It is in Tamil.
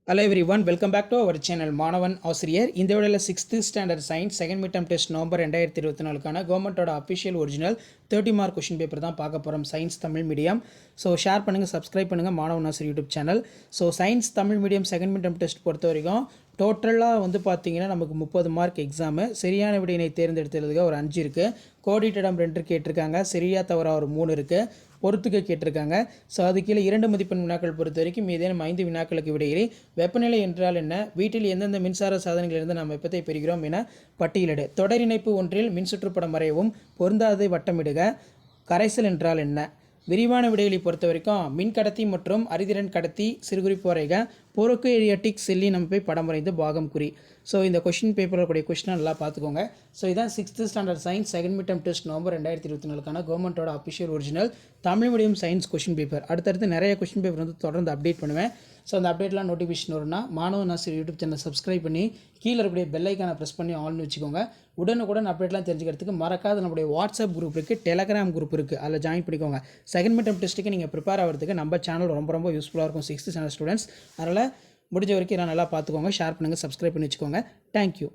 Hello everyone, welcome back to our channel மாணவன் ஆசிரியர். இந்த வீடியோவில் 6th standard science second mid term test November 2024க்கான கவர்மெண்ட்டோட official original 30 mark question paper தான் பார்க்க போகிறோம். Science Tamil medium. So share பண்ணுங்கள், சப்ஸ்கிரைப் பண்ணுங்கள் Maanavan Aasiriyar YouTube channel. So science Tamil medium second mid term test பொறுத்த வரைக்கும் டோட்டலாக பார்த்தீங்கன்னா நமக்கு 30 மார்க் எக்ஸாமு. சரியான விடையினை தேர்ந்தெடுத்ததுக்கு ஒரு 5 இருக்குது, கோடிட்டிடம் 2 கேட்டிருக்காங்க, சரியா தவறா ஒரு 3 இருக்குது, பொறுத்துக்க கேட்டிருக்காங்க. ஸோ அது கீழே 2 மதிப்பெண் வினாக்கள் பொறுத்த வரைக்கும் ஏதேனும் 5 வினாக்களுக்கு விடையிலே வெப்பநிலை என்றால் என்ன, வீட்டில் எந்தெந்த மின்சார சாதனங்களிலிருந்து நாம் வெப்பத்தை பெறுகிறோம் என பட்டியலிடு, தொடர் இணைப்பு ஒன்றில் மின்சுற்றுப்படம் வரையவும், பொருந்தாததை வட்டமிடுக, கரைசல் என்றால் என்ன. விரிவான விடைகளை பொறுத்த வரைக்கும் மின்கடத்தி மற்றும் அறிதிறன் கடத்தி சிறுகுறிப்பு வரைக, போரோக்கு ஏரியாட்டிக் செல்லின் அமைப்பை படம் வரைந்து பாகம் குறி. ஸோ இந்த கொஷின் பேப்பரில் கூடிய கொஷினை நல்லா பார்த்துக்கோங்க. ஸோ இதான் 6th standard science second mid term test November 2024க்கான கவர்மெண்ட்டோட official original Tamil medium science question paper. அடுத்தடுத்து நிறைய கொஷின் பேப்பர் தொடர்ந்து அப்டேட் பண்ணுவேன். ஸோ அந்த அப்டேட்லாம் நோட்டிஃபிகேஷன் வரும்னா மாணவன் ஆசிரியர் யூடியூப் சேனல் சப்ஸ்கிரைப் பண்ணி கீழே இருக்கக்கூடிய பெல் ஐக்கானை ப்ரெஸ் பண்ணி ஆல்னு வச்சுக்கோங்க. உடனுக்குடன் அப்டேட்லாம் தெரிஞ்சுக்கிறதுக்கு மறக்காத நம்மளுடைய வாட்ஸ்அப் குரூப் இருக்குது, டெலகிராம் குரூப் இருக்குது, அதில் ஜாயின் பண்ணிக்கோங்க. செகண்ட் மிட் டர்ம் டெஸ்ட்டுக்கு நீங்கள் ப்ரிப்பேர் ஆகிறதுக்கு நம்ம சேனல் ரொம்ப யூஸ்ஃபுல்லாக இருக்கும் 6th ஸ்டாண்டர்ட் ஸ்டூடெண்ட்ஸ். அதனால் முடிஞ்ச வரைக்கும் நான் நல்லா பார்த்துக்கோங்க, ஷேர் பண்ணுங்கள், சப்ஸ்கிரைப் பண்ணி வச்சுக்கோங்க. தேங்க்யூ.